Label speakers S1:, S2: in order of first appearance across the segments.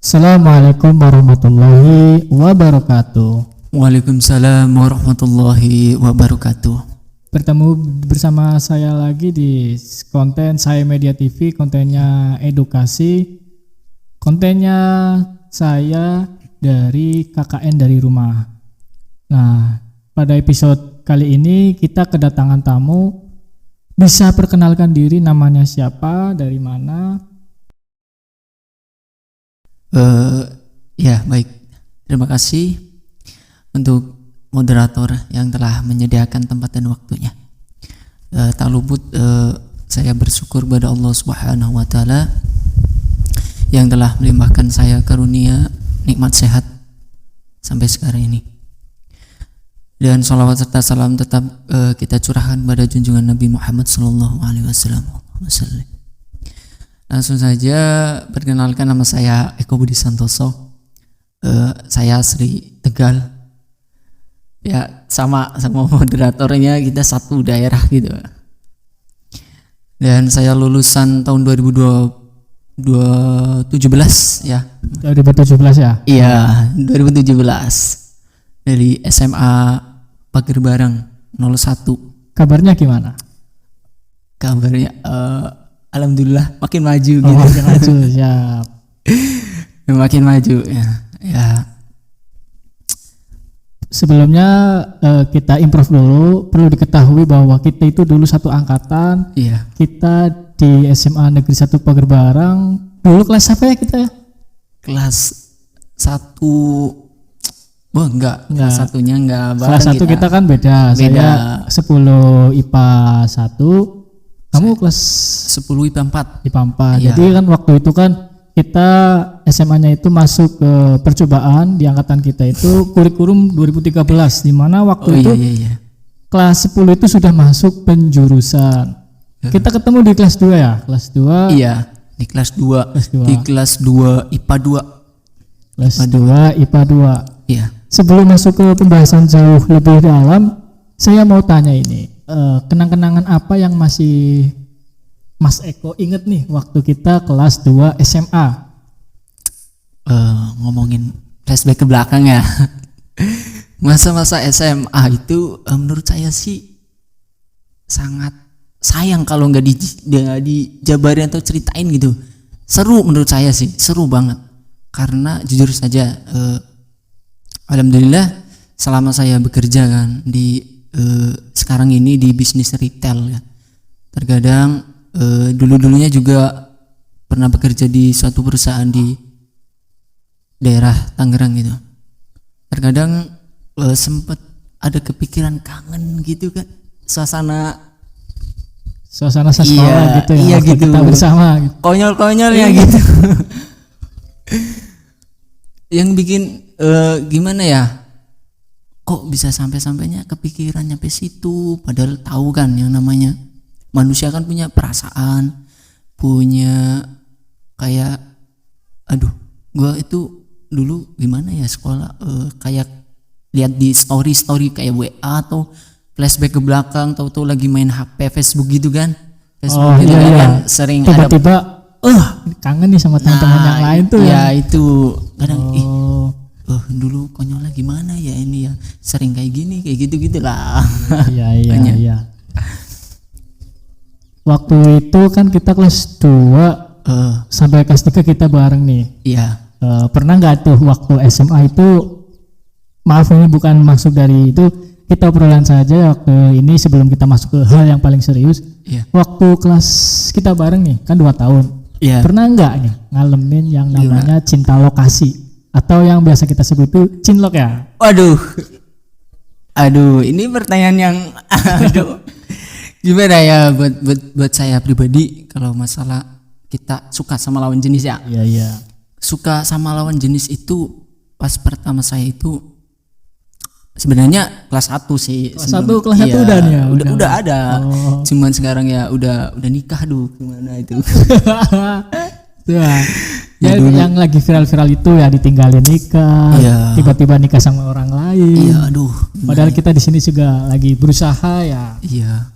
S1: Assalamualaikum warahmatullahi wabarakatuh.
S2: Waalaikumsalam warahmatullahi wabarakatuh.
S1: Bertemu bersama saya lagi di konten Saya Media TV, kontennya edukasi, kontennya saya dari KKN dari rumah. Nah, pada episode kali ini kita kedatangan tamu. Bisa perkenalkan diri, namanya siapa, dari mana?
S2: Ya baik, terima kasih untuk moderator yang telah menyediakan tempat dan waktunya. Tak luput saya bersyukur pada Allah Subhanahu wa taala yang telah melimpahkan saya karunia nikmat sehat sampai sekarang ini. Dan sholawat serta salam tetap kita curahkan pada junjungan Nabi Muhammad sallallahu alaihi wasallam. Langsung saja perkenalkan, nama saya Eko Budi Santoso. Saya asli Tegal. Ya, sama moderatornya kita satu daerah gitu. Dan saya lulusan tahun 2017 ya.
S1: 2017 ya?
S2: Iya, 2017 dari SMA Pagerbarang 01.
S1: Kabarnya gimana?
S2: Kabarnya alhamdulillah makin maju gitu.
S1: Makin maju, siap.
S2: Makin maju ya.
S1: Sebelumnya kita improve dulu. Perlu diketahui bahwa kita itu dulu satu angkatan.
S2: Iya.
S1: Kita di SMA Negeri 1 Pagerbarang. Dulu kelas apa ya kita ya?
S2: Kelas 1. Wah, enggak. Kelas satunya enggak bareng.
S1: Kelas 1 kita kan beda. Saya 10 IPA 1. Kamu kelas
S2: 10 IPA 4.
S1: IPA 4.
S2: Iya.
S1: Jadi kan waktu itu kan kita SMA-nya itu masuk ke percobaan di angkatan kita itu kurikulum 2013, di mana waktu itu
S2: Iya.
S1: kelas 10 itu sudah masuk penjurusan. Kita ketemu di kelas 2 ya? Kelas 2.
S2: Iya, di kelas 2. Di kelas 2 IPA 2.
S1: Kelas 2 IPA 2.
S2: Iya.
S1: Sebelum masuk ke pembahasan jauh lebih dalam, saya mau tanya ini. Kenang-kenangan apa yang masih Mas Eko inget nih waktu kita kelas 2 SMA?
S2: Ngomongin flashback ke belakang ya. Masa-masa SMA itu menurut saya sih sangat sayang kalau nggak dijabarin atau ceritain gitu. Seru menurut saya sih, seru banget. Karena jujur saja, alhamdulillah selama saya bekerja kan di sekarang ini di bisnis retail ya. Terkadang dulunya juga pernah bekerja di suatu perusahaan di daerah Tangerang gitu. Terkadang sempat ada kepikiran kangen gitu kan, suasana
S1: sekolah gitu ya.
S2: Iya gitu.
S1: Kita bersama gitu.
S2: Konyol-konyolnya gitu. Yang bikin gimana ya? Kok bisa sampai-sampainya kepikiran nyampe situ, padahal tahu kan yang namanya manusia kan punya perasaan, punya kayak gua itu dulu gimana ya sekolah, kayak lihat di story kayak WA atau flashback ke belakang, tahu-tahu lagi main HP Facebook gitu kan. Facebook gitu kan sering
S1: tiba-tiba kangen nih sama teman-teman yang lain tuh
S2: ya. Itu kadang dulu konyolnya gimana ya ini ya, sering kayak gitu lah.
S1: Iya. Waktu itu kan kita kelas 2 sampai kelas 3 kita bareng nih.
S2: Iya.
S1: Pernah nggak tuh waktu SMA itu, maaf ini bukan maksud dari itu, kita obrolan saja waktu ini sebelum kita masuk ke hal yang paling serius.
S2: Iya.
S1: Waktu kelas kita bareng nih kan 2 tahun.
S2: Iya.
S1: Pernah nggak nih ngalamin yang namanya cinta lokasi atau yang biasa kita sebut itu cinlok ya?
S2: Aduh, ini pertanyaan yang gimana ya buat saya pribadi. Kalau masalah kita suka sama lawan jenis ya.
S1: Iya.
S2: Suka sama lawan jenis itu pas pertama saya itu sebenarnya kelas 1 sih.
S1: Kelas 1 udah nih ya?
S2: Udah ada. Cuman sekarang ya udah nikah, gimana itu.
S1: Ya, yang lagi viral-viral itu ya ditinggalin nikah, tiba-tiba nikah sama orang lain.
S2: Iya,
S1: Padahal kita di sini juga lagi berusaha ya.
S2: Iya.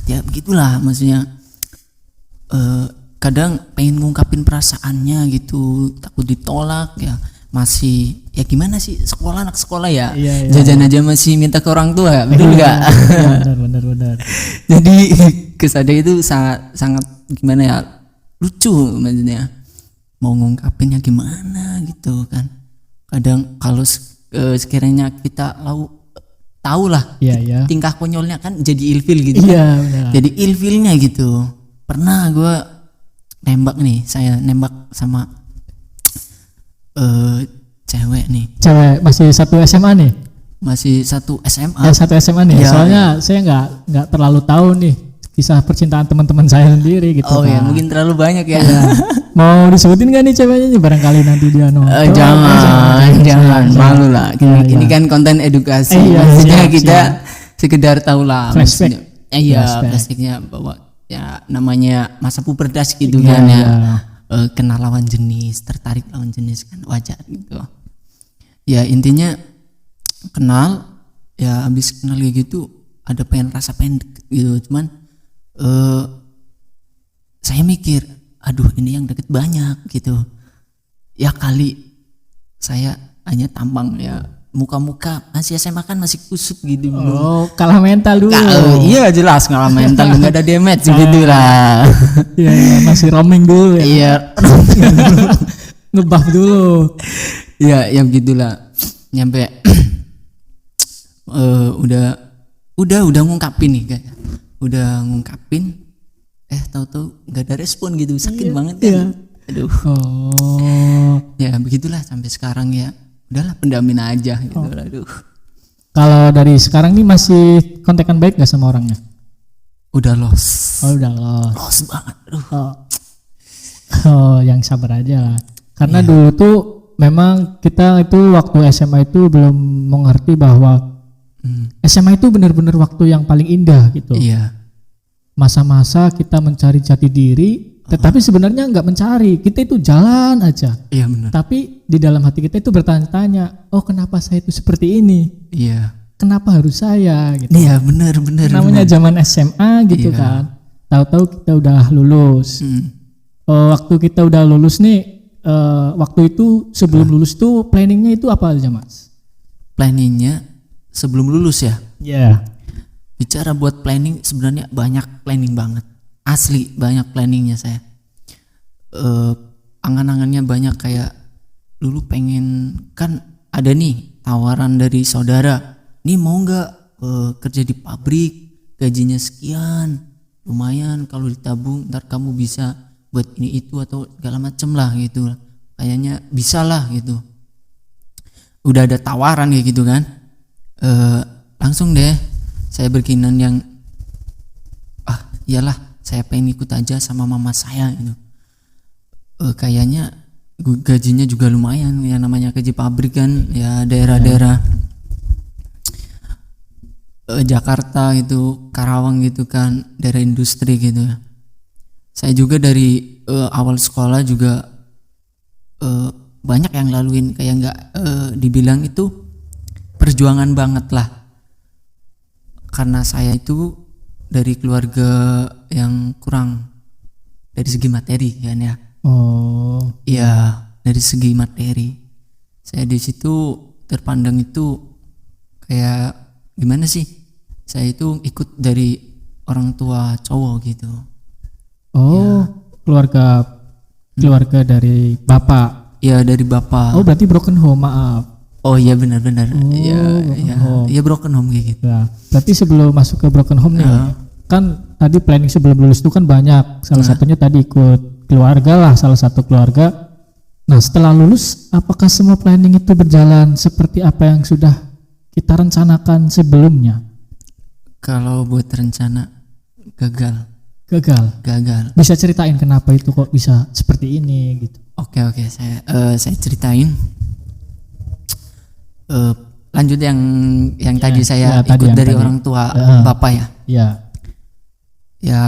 S2: Ya begitulah maksudnya. kadang pengen ngungkapin perasaannya gitu, takut ditolak ya, masih ya gimana sih, anak sekolah ya,
S1: Iya.
S2: jajan aja masih minta ke orang tua, betul nggak?
S1: Benar.
S2: Jadi kesadanya itu sangat gimana ya, lucu maksudnya, mau ngungkapinnya gimana gitu kan. Kadang kalau sekiranya kita tahu lah
S1: Iya.
S2: tingkah konyolnya kan jadi ilfil gitu.
S1: Iya,
S2: kan.
S1: benar.
S2: Jadi ilfilnya gitu. Pernah gue saya nembak sama cewek nih,
S1: Cewek masih satu SMA nih.
S2: masih satu SMA.
S1: Satu SMA nih.
S2: Iya.
S1: Soalnya saya nggak terlalu tahu nih kisah percintaan teman-teman saya sendiri gitu.
S2: Oh ya,
S1: Pak.
S2: mungkin terlalu banyak ya.
S1: Iya. Mau disebutin gak nih ceweknya nih, barangkali nanti dia nonton.
S2: Jangan malu lah. Ini
S1: Iya.
S2: kan konten edukasi.
S1: Iya,
S2: Maksudnya
S1: siap,
S2: kita
S1: siap.
S2: sekedar tahu lah.
S1: Flashback.
S2: Maksudnya. Iya,
S1: Flashback.
S2: flashbacknya bahwa ya namanya masa pubertas gitu
S1: Iya,
S2: kan ya.
S1: iya.
S2: Kenal lawan jenis, tertarik lawan jenis kan wajar gitu. Ya intinya kenal, ya habis kenal kayak gitu ada rasa pengen deket gitu. Cuman saya mikir, aduh ini yang deket banyak gitu. Ya kali saya hanya tampang ya, muka-muka masih SMA kan masih kusut gitu.
S1: Oh, kalah mental dulu.
S2: Iya jelas ngalah mental, nggak ada damage gitu lah.
S1: Iya, masih roaming dulu ya.
S2: Iya.
S1: Ngebuff dulu.
S2: Ya begitulah. Nyampe udah ngungkapin nih kayak. Udah ngungkapin, tahu-tahu nggak ada respon gitu, sakit banget kan.
S1: Iya.
S2: Aduh.
S1: Oh.
S2: Ya begitulah sampai sekarang ya. Udahlah pendamin aja gitu. Aduh.
S1: Kalau dari sekarang nih masih kontekan baik gak sama orangnya?
S2: Udah lost.
S1: Oh, udah lost.
S2: Lost banget. Aduh.
S1: Oh, yang sabar aja lah. Karena dulu tuh memang kita itu waktu SMA itu belum mengerti bahwa SMA itu benar-benar waktu yang paling indah gitu.
S2: Iya.
S1: Masa-masa kita mencari jati diri, tetapi sebenarnya nggak mencari, kita itu jalan aja.
S2: Iya benar.
S1: Tapi di dalam hati kita itu bertanya-tanya, oh kenapa saya itu seperti ini?
S2: Iya.
S1: Kenapa harus saya? Gitu.
S2: Iya benar.
S1: Namanya zaman SMA gitu
S2: Iya.
S1: kan. Tahu-tahu kita udah lulus. Waktu kita udah lulus nih, waktu itu sebelum lulus tuh planningnya itu apa aja mas?
S2: Planningnya sebelum lulus ya.
S1: Iya.
S2: Bicara buat planning sebenarnya banyak planning banget. Asli banyak planningnya saya. Angan-angannya banyak, kayak dulu pengen, kan ada nih tawaran dari saudara. Nih mau nggak kerja di pabrik, gajinya sekian, lumayan kalau ditabung ntar kamu bisa buat ini itu atau segala macem lah gitu. Kayaknya bisa lah gitu. Udah ada tawaran kayak gitu kan. Langsung deh saya berkenan yang iyalah saya pengen ikut aja sama mama saya gitu. Kayaknya gajinya juga lumayan ya, namanya kerja pabrik kan ya, daerah-daerah Jakarta gitu, Karawang gitu kan, daerah industri gitu. Saya juga dari awal sekolah juga banyak yang laluin, kayak nggak dibilang itu perjuangan banget lah, karena saya itu dari keluarga yang kurang dari segi materi kan ya.
S1: Oh.
S2: Iya, dari segi materi saya di situ terpandang itu kayak gimana sih, saya itu ikut dari orang tua cowok gitu.
S1: Oh, keluarga dari bapak.
S2: Ya dari bapak.
S1: Oh, berarti broken home, maaf.
S2: Oh iya benar-benar.
S1: Oh,
S2: Ya broken home kayak gitu.
S1: Ya, berarti sebelum masuk ke broken home nih, kan tadi planning sebelum lulus itu kan banyak. Salah satunya tadi ikut keluarga lah, salah satu keluarga. Nah, setelah lulus, apakah semua planning itu berjalan seperti apa yang sudah kita rencanakan sebelumnya?
S2: Kalau buat rencana gagal.
S1: Bisa ceritain kenapa itu kok bisa seperti ini gitu?
S2: Oke, saya ceritain. Lanjut yang tadi saya ikut dari orang tua bapak ya.
S1: Iya.
S2: Ya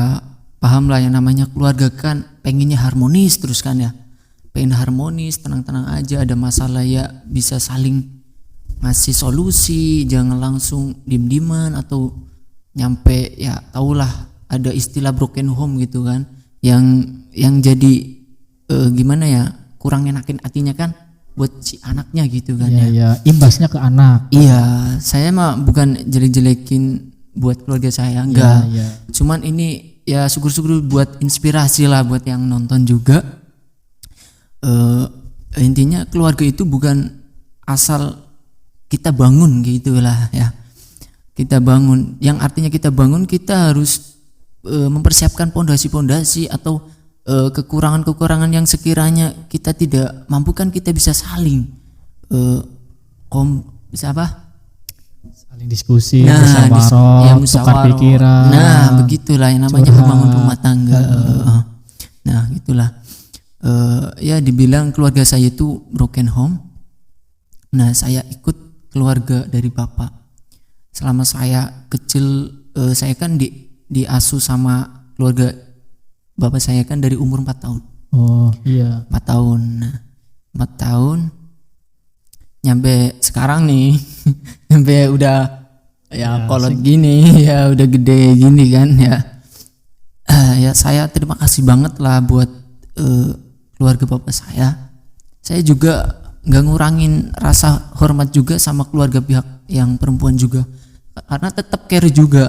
S2: paham lah, yang namanya keluarga kan pengennya harmonis terus kan ya. Pengen harmonis, tenang-tenang aja, ada masalah ya bisa saling ngasih solusi, jangan langsung diem-dieman atau nyampe ya tahulah ada istilah broken home gitu kan. yang jadi gimana ya, kurang enakin hatinya kan buat si anaknya gitu kan
S1: Iya,
S2: ya.
S1: iya, imbasnya ke anak.
S2: Iya, saya mah bukan jelek-jelekin buat keluarga saya, enggak.
S1: Iya, iya.
S2: Cuman ini ya syukur-syukur buat inspirasi lah buat yang nonton juga. Intinya keluarga itu bukan asal kita bangun gitulah ya. Kita bangun, yang artinya kita bangun, kita harus mempersiapkan pondasi-pondasi atau kekurangan-kekurangan yang sekiranya kita tidak mampu, kan kita bisa saling bisa apa?
S1: Saling diskusi,
S2: Nah,
S1: musyawarah, tukar
S2: musyawarah.
S1: pikiran.
S2: Nah, begitulah yang namanya
S1: curhat.
S2: membangun rumah tangga. Nah, gitulah. Ya dibilang keluarga saya itu broken home. Nah, saya ikut keluarga dari bapak. Selama saya kecil, saya kan diasuh sama keluarga bapak saya kan dari umur 4 tahun.
S1: Oh iya.
S2: 4 tahun. Nah, 4 tahun nyampe sekarang nih. Nyampe udah ya kolot gini, ya udah gede gini kan ya. Ya saya terima kasih banget lah buat keluarga bapak saya. Saya juga nggak ngurangin rasa hormat juga sama keluarga pihak yang perempuan juga, karena tetap care juga.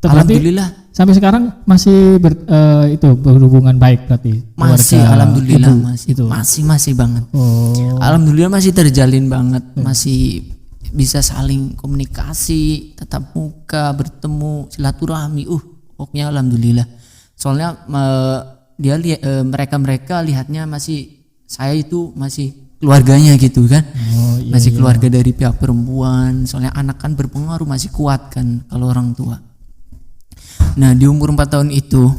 S2: Alhamdulillah
S1: Sampai sekarang masih berhubungan baik berarti.
S2: masih,
S1: keluarga
S2: alhamdulillah
S1: ibu
S2: masih banget.
S1: Oh.
S2: Alhamdulillah masih terjalin banget, masih bisa saling komunikasi, tatap muka, bertemu, silaturahmi. Pokoknya alhamdulillah. Soalnya mereka lihatnya masih saya itu masih keluarganya gitu kan.
S1: Oh, iya,
S2: masih
S1: iya.
S2: keluarga dari pihak perempuan. Soalnya anak kan berpengaruh, masih kuat kan kalau orang tua. Nah, di umur 4 tahun itu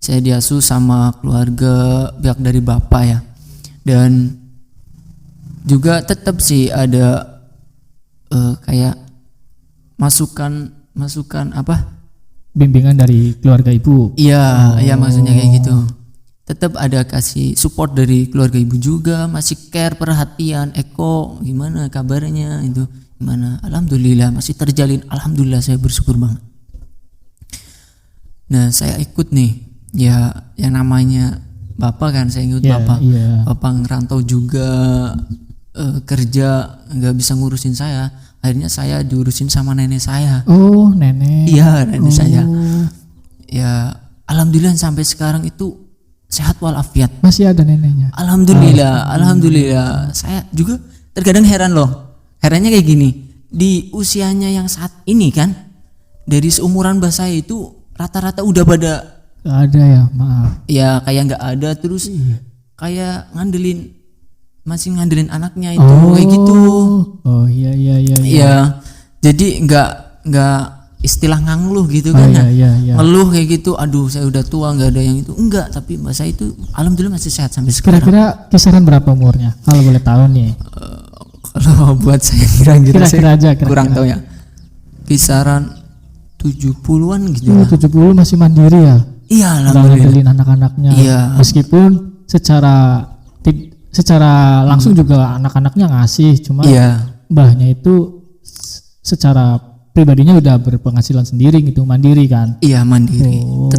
S2: saya diasuh sama keluarga pihak dari bapak ya. Dan juga tetap sih ada kayak masukan apa?
S1: Bimbingan dari keluarga ibu.
S2: Iya, iya maksudnya kayak gitu. Tetap ada kasih support dari keluarga ibu juga, masih care, perhatian. Eko gimana kabarnya itu? Gimana? Alhamdulillah masih terjalin. Alhamdulillah saya bersyukur banget. Nah, saya ikut nih. Ya, yang namanya bapak kan, saya ikut
S1: Iya,
S2: bapak.
S1: iya.
S2: Bapak ngerantau juga, kerja nggak bisa ngurusin saya. Akhirnya saya diurusin sama nenek saya.
S1: Oh, nenek.
S2: Iya, nenek saya.
S1: Oh.
S2: Ya, alhamdulillah sampai sekarang itu sehat walafiat.
S1: Masih ada neneknya.
S2: Alhamdulillah. Saya juga terkadang heran loh. Herannya kayak gini. Di usianya yang saat ini kan, dari seumuran mbah saya itu rata-rata udah pada
S1: Gak ada ya, maaf.
S2: ya kayak nggak ada, terus kayak masih ngandelin anaknya itu kayak gitu.
S1: Oh iya.
S2: Ya, jadi nggak istilah ngangluh gitu
S1: Oh,
S2: kan.
S1: iya.
S2: Ngeluh kayak gitu, aduh saya udah tua nggak ada yang itu, enggak. Tapi mbak saya itu alhamdulillah masih sehat sampai sekarang.
S1: Kira-kira kisaran berapa umurnya? Kalau boleh tahu nih.
S2: Kalau buat saya kira-kira saya
S1: aja,
S2: kurang tahu ya, kisaran 70-an gitu lah.
S1: 70 masih mandiri ya.
S2: Iya,
S1: Udah
S2: alhamdulillah.
S1: ngandelin anak-anaknya.
S2: Iya.
S1: Meskipun secara langsung juga anak-anaknya ngasih, cuma
S2: Iya,
S1: mbahnya itu secara pribadinya udah berpenghasilan sendiri gitu, mandiri kan.
S2: iya mandiri.
S1: Oh.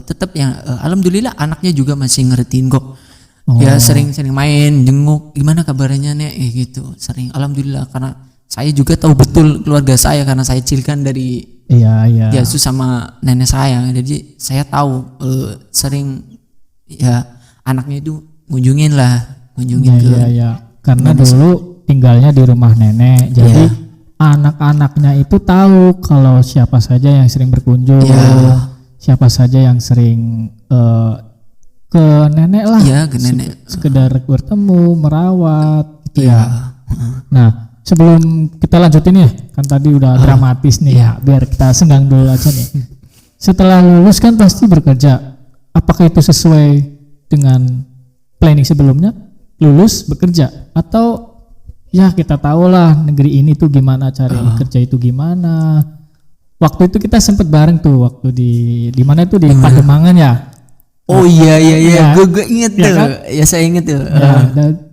S2: Tetap ya, alhamdulillah anaknya juga masih ngertiin kok.
S1: Oh.
S2: Ya sering main, jenguk, gimana kabarnya nek, gitu. Sering, alhamdulillah, karena saya juga tahu betul keluarga saya karena saya cilik dari
S1: Iya.
S2: diasuh sama nenek saya. Jadi saya tahu sering ya anaknya itu ngunjungin ke.
S1: Iya. Karena dulu tinggalnya di rumah nenek, jadi anak-anaknya itu tahu kalau siapa saja yang sering berkunjung, siapa saja yang sering ke nenek lah.
S2: Iya, ke nenek.
S1: Sekedar bertemu, merawat gitu
S2: Iya.
S1: ya. Nah, sebelum kita lanjutin ya, kan tadi udah dramatis nih ya, biar kita senggang dulu aja nih. Setelah lulus kan pasti bekerja. Apakah itu sesuai dengan planning sebelumnya? Lulus bekerja, atau ya kita tahu lah negeri ini tuh gimana cari kerja itu gimana. Waktu itu kita sempet bareng tuh waktu di mana itu di Pademangan ya.
S2: Oh iya,
S1: Iya.
S2: gue inget
S1: Iya
S2: tuh.
S1: kan?
S2: Ya saya inget tuh.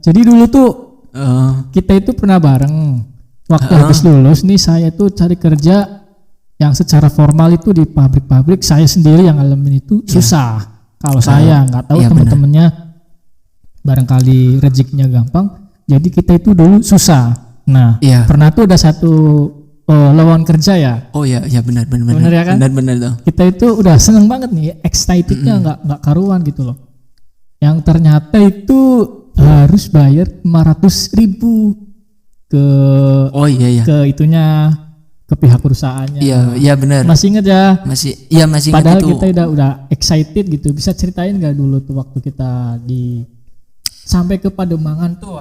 S1: Jadi dulu tuh kita itu pernah bareng. Waktu habis lulus nih saya tuh cari kerja yang secara formal itu di pabrik-pabrik, saya sendiri yang ngalamin itu susah. Kalau saya nggak tahu
S2: iya,
S1: teman-temannya barangkali rezekinya gampang. Jadi kita itu dulu susah. Nah,
S2: Iya.
S1: pernah tuh ada satu lowongan kerja ya.
S2: Oh ya, ya benar.
S1: Benar ya kan?
S2: Benar tuh.
S1: Kita itu udah seneng banget nih, excitednya nggak karuan gitu loh. Yang ternyata itu harus bayar 500.000 ke
S2: Oh iya.
S1: ke itunya, ke pihak perusahaannya.
S2: Iya benar.
S1: Masih inget ya?
S2: Masih ingat
S1: Padahal
S2: itu.
S1: kita udah excited gitu. Bisa ceritain nggak dulu tuh waktu kita sampai ke Pademangan tuh,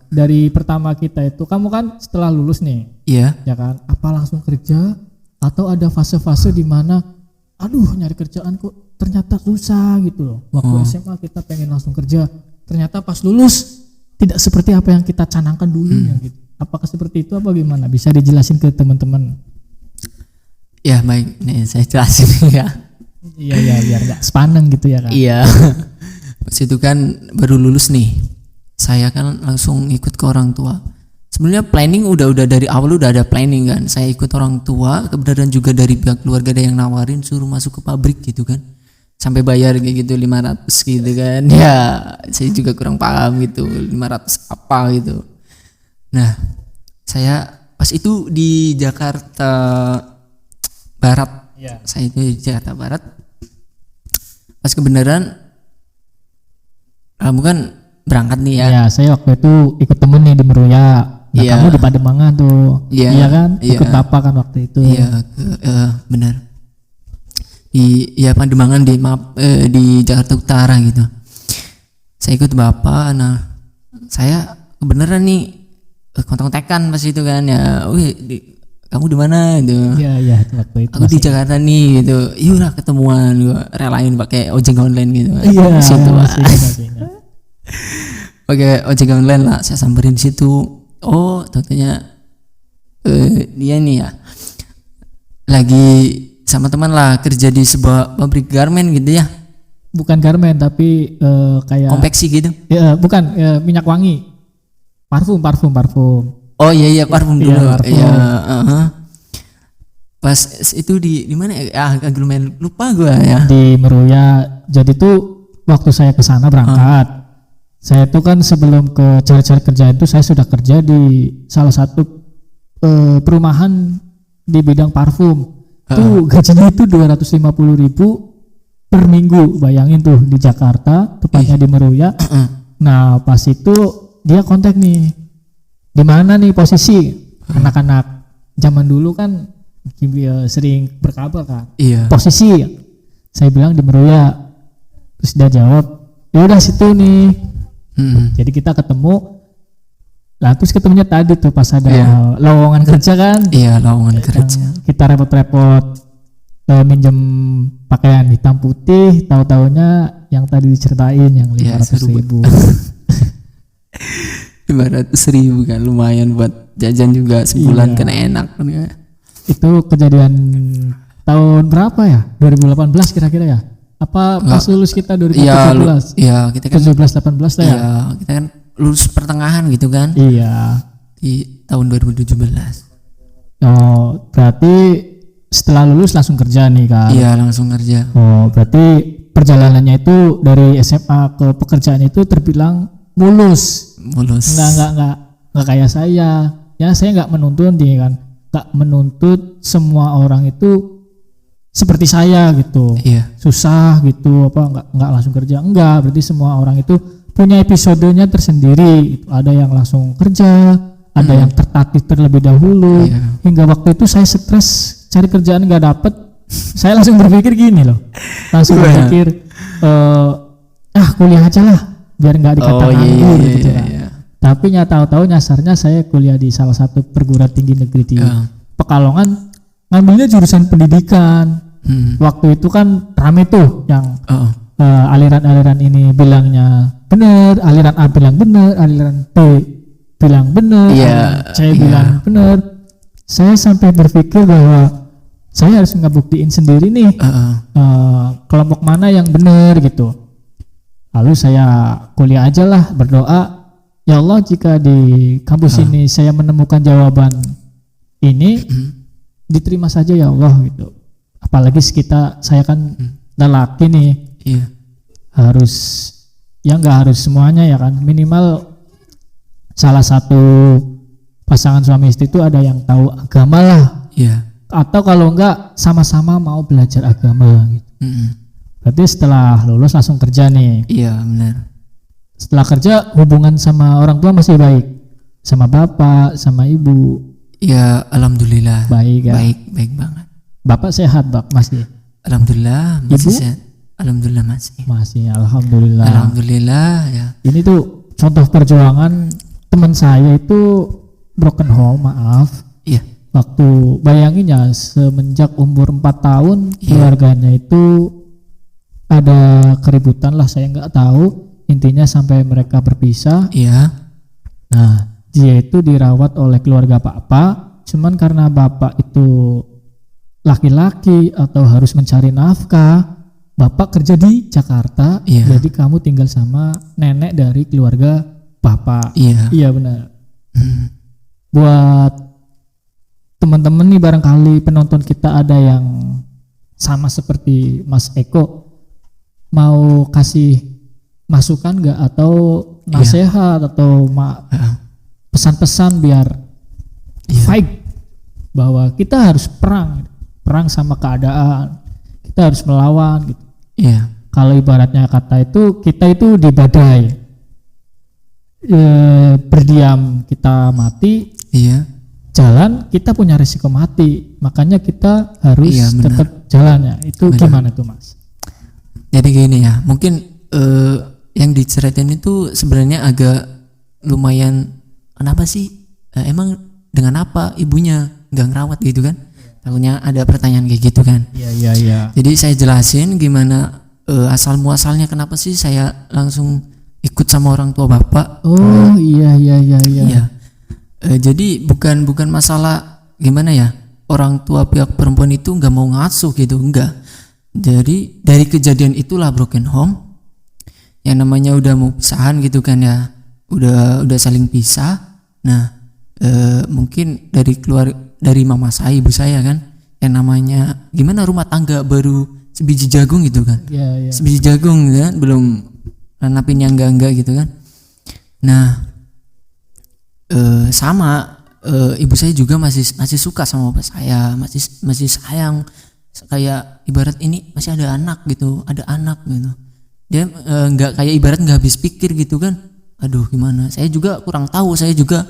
S1: dari pertama kita itu, kamu kan setelah lulus nih,
S2: Iya.
S1: ya kan? Apa langsung kerja atau ada fase-fase di mana, aduh nyari kerjaan kok ternyata susah gitu loh. Waktu SMA kita pengen langsung kerja, ternyata pas lulus tidak seperti apa yang kita canangkan dulunya gitu. Apakah seperti itu apa gimana? Bisa dijelasin ke teman-teman?
S2: Ya baik, nih saya jelasin ya.
S1: Iya biar nggak sepaneng gitu ya kan?
S2: Iya. Pas itu kan baru lulus nih. Saya kan langsung ikut ke orang tua. Sebenarnya planning udah dari awal udah ada planning kan. Saya ikut orang tua, kebenaran juga dari pihak keluarga ada yang nawarin suruh masuk ke pabrik gitu kan. Sampai bayar kayak gitu 500 gitu kan. Ya, saya juga kurang paham gitu, 500 apa gitu. Nah, saya pas itu di Jakarta Barat.
S1: Iya.
S2: Saya itu di Jakarta Barat. Pas kebenaran kamu kan berangkat nih ya.
S1: Ya, saya waktu itu ikut temen nih di Meruya. Nah,
S2: Iya.
S1: kamu di Pademangan tuh.
S2: Iya.
S1: Kan?
S2: Iya.
S1: Ikut bapak kan waktu itu.
S2: Iya, benar. Di Pademangan di Jakarta Utara gitu. Saya ikut bapak. Nah, saya kebenaran nih kontak-kontakan pas itu kan ya. Kamu di mana gitu.
S1: Iya, waktu itu.
S2: Aku di Jakarta nih gitu. Yaudah ketemuan, gua relain pakai ojek online gitu.
S1: Iya,
S2: Situ, Pak.
S1: masih ingat.
S2: Pakai ojek online lah, saya samperin situ. Oh, tentunya dia nih ya lagi sama teman lah kerja di sebuah pabrik garmen gitu ya.
S1: Bukan garmen tapi kayak
S2: Konveksi gitu.
S1: ya, bukan minyak wangi. Parfum.
S2: Oh iya parfum
S1: Iya,
S2: dulu.
S1: parfum.
S2: Iya, Pas itu di mana ya? Agak lumayan lupa gua ya.
S1: Di Meruya. Jadi tuh waktu saya ke sana berangkat. Saya tuh kan sebelum ke cari-cari kerjaan itu saya sudah kerja di salah satu perumahan di bidang parfum. Tuh gajinya itu 250.000 per minggu. Bayangin tuh di Jakarta, tepatnya di Meruya. Nah, pas itu dia kontak nih. Di mana nih posisi? Anak-anak zaman dulu kan sering berkabar kan.
S2: Iya.
S1: Posisi saya bilang di Meruya. Terus dia jawab, ya udah situ nih. Jadi kita ketemu. Lah terus ketemunya tadi tuh pas ada lowongan kerja kan.
S2: Iya, lowongan kerja.
S1: Kita repot-repot minjem pakaian hitam putih, tahu-taunya yang tadi diceritain yang 500.000.
S2: 500.000 kan lumayan buat jajan juga sebulan.
S1: Iya.
S2: Kan enak kan ya.
S1: Itu kejadian tahun berapa ya? 2018 kira-kira ya? Apa pas lulus kita 2017?
S2: Iya, kita kan
S1: 17-18 lah ya?
S2: iya, kita kan lulus pertengahan gitu kan
S1: Iya.
S2: di tahun 2017.
S1: Oh, berarti setelah lulus langsung kerja nih kan?
S2: Iya, langsung kerja.
S1: Oh, berarti perjalanannya itu dari SMA ke pekerjaan itu terbilang mulus. Enggak kayak saya. Ya saya enggak menuntut nih kan. Enggak menuntut semua orang itu seperti saya gitu.
S2: Iya.
S1: Susah gitu apa enggak langsung kerja. Enggak, berarti semua orang itu punya episodenya tersendiri. Ada yang langsung kerja, ada yang tertatih terlebih dahulu.
S2: Iya.
S1: Hingga waktu itu saya stres cari kerjaan enggak dapet. Saya langsung berpikir gini loh. Langsung berpikir kuliah aja lah biar enggak dikatakan nganggur gitu kan.
S2: Iya.
S1: Tapi tahu-tahu nyasarnya saya kuliah di salah satu perguruan tinggi negeri di Pekalongan, ngambilnya jurusan pendidikan. Waktu itu kan rame tuh yang aliran-aliran ini bilangnya benar, aliran A bilang benar, aliran B bilang benar, aliran C bilang benar. Saya sampai berpikir bahwa saya harus ngebuktiin sendiri nih kelompok mana yang benar gitu. Lalu saya kuliah aja lah, berdoa, ya Allah jika di kampus ini saya menemukan jawaban ini, diterima saja ya Allah gitu. Apalagi saya kan lelaki nih,
S2: Iya.
S1: Harus, ya nggak harus semuanya ya kan, minimal salah satu pasangan suami istri itu ada yang tahu agama lah,
S2: Iya.
S1: atau kalau enggak sama-sama mau belajar agama gitu. Berarti setelah lulus langsung kerja nih.
S2: Iya, benar.
S1: Setelah kerja hubungan sama orang tua masih baik, sama bapak, sama ibu
S2: Ya, alhamdulillah.
S1: baik ya.
S2: Baik banget.
S1: Bapak sehat Pak masih?
S2: Alhamdulillah masih
S1: Ibu?
S2: sehat. Alhamdulillah masih.
S1: Masih, alhamdulillah.
S2: Alhamdulillah ya.
S1: Ini tuh contoh perjuangan teman saya itu broken home, maaf.
S2: Iya.
S1: Waktu bayangin ya, semenjak umur 4 tahun
S2: Iya.
S1: keluarganya itu ada keributan lah, saya nggak tahu intinya sampai mereka berpisah.
S2: Iya.
S1: Nah, dia itu dirawat oleh keluarga papa, cuman karena bapak itu laki-laki atau harus mencari nafkah, bapak kerja di Jakarta,
S2: Iya.
S1: jadi kamu tinggal sama nenek dari keluarga bapak.
S2: Iya.
S1: Iya benar. Buat teman-teman nih, barangkali penonton kita ada yang sama seperti Mas Eko, mau kasih masukan nggak atau nasihat atau pesan-pesan biar fight, bahwa kita harus perang sama keadaan, kita harus melawan gitu.
S2: Iya.
S1: Kalau ibaratnya kata itu, kita itu di badai, berdiam kita mati,
S2: Iya.
S1: jalan kita punya risiko mati, makanya kita harus
S2: Iya, benar.
S1: tetap jalannya. Itu
S2: Benar.
S1: gimana tuh Mas?
S2: Jadi gini ya, mungkin yang diceritain itu sebenarnya agak lumayan, kenapa sih? Emang dengan apa ibunya nggak ngerawat gitu kan? Takutnya ada pertanyaan kayak gitu kan.
S1: Iya.
S2: Jadi saya jelasin gimana asal muasalnya, kenapa sih saya langsung ikut sama orang tua bapak.
S1: Oh iya.
S2: Iya. Jadi bukan masalah gimana ya, orang tua pihak perempuan itu nggak mau ngasuh gitu, enggak. Jadi dari kejadian itulah broken home, yang namanya udah mau pisahan gitu kan ya, udah saling pisah. Nah mungkin dari mama saya, ibu saya kan, yang namanya gimana, rumah tangga baru sebiji jagung gitu kan.
S1: Iya.
S2: Sebiji jagung kan, belum nanapin yang enggak gitu kan. Nah sama ibu saya juga masih suka sama bapak saya, masih sayang, kayak ibarat ini masih ada anak gitu, dia nggak kayak ibarat nggak habis pikir gitu kan. Aduh gimana, saya juga kurang tahu, saya juga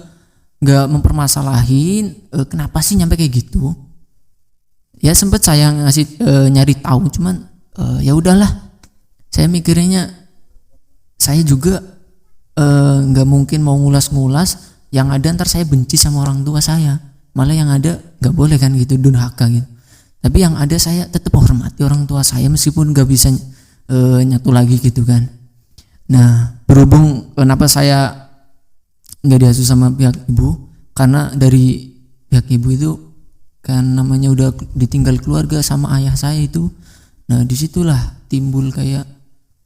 S2: nggak mempermasalahin kenapa sih nyampe kayak gitu. Ya sempet saya nyari tahu, cuman ya udahlah, saya mikirnya saya juga nggak mungkin mau ngulas-ngulas, yang ada ntar saya benci sama orang tua saya, malah yang ada nggak boleh kan gitu, durhaka gitu. Tapi yang ada saya tetap hormati orang tua saya meskipun nggak bisa nyatu lagi gitu kan. Nah berhubung kenapa saya nggak diasuh sama pihak ibu, karena dari pihak ibu itu kan namanya udah ditinggal keluarga sama ayah saya itu. Nah disitulah timbul kayak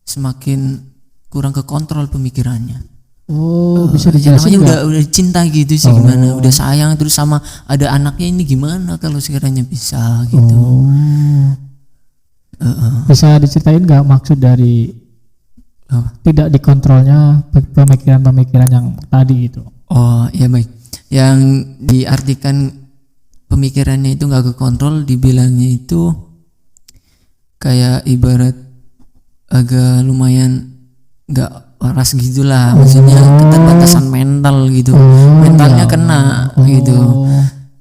S2: semakin kurang kekontrol pemikirannya.
S1: Oh bisa
S2: Ya
S1: dijelasin
S2: namanya
S1: nggak?
S2: udah cinta gitu sih, gimana udah sayang terus sama ada anaknya, ini gimana kalau sekiranya bisa gitu.
S1: Bisa diceritain nggak maksud dari tidak dikontrolnya pemikiran-pemikiran yang tadi itu?
S2: Oh ya baik, yang diartikan pemikirannya itu nggak kekontrol, dibilangnya itu kayak ibarat agak lumayan nggak waras gitulah, maksudnya keterbatasan mental gitu, mentalnya kena gitu,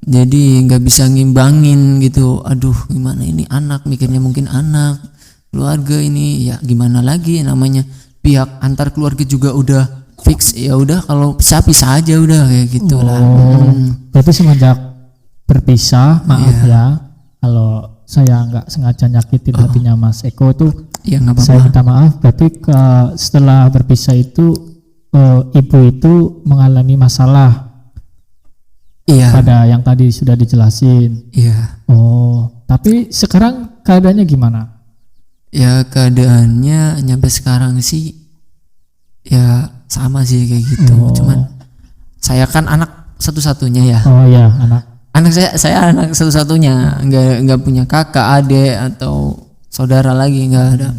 S2: jadi nggak bisa ngimbangin gitu. Aduh gimana ini anak, mikirnya mungkin anak, keluarga ini ya gimana lagi, namanya pihak antar keluarga juga udah fix, ya udah kalau pisah aja udah kayak gitulah.
S1: Berarti semenjak berpisah, maaf ya kalau saya nggak sengaja nyakitin hatinya Mas Eko tuh.
S2: Ya nggak apa-apa.
S1: Saya minta maaf. Tapi setelah berpisah itu ibu itu mengalami masalah.
S2: Iya.
S1: Pada yang tadi sudah dijelasin.
S2: Iya.
S1: Oh, tapi sekarang keadaannya gimana?
S2: Ya keadaannya nyampe sekarang sih ya sama sih kayak gitu. Cuman saya kan anak satu-satunya ya.
S1: Oh ya,
S2: Anak saya anak satu-satunya, nggak punya kakak, adik atau saudara lagi, nggak ada.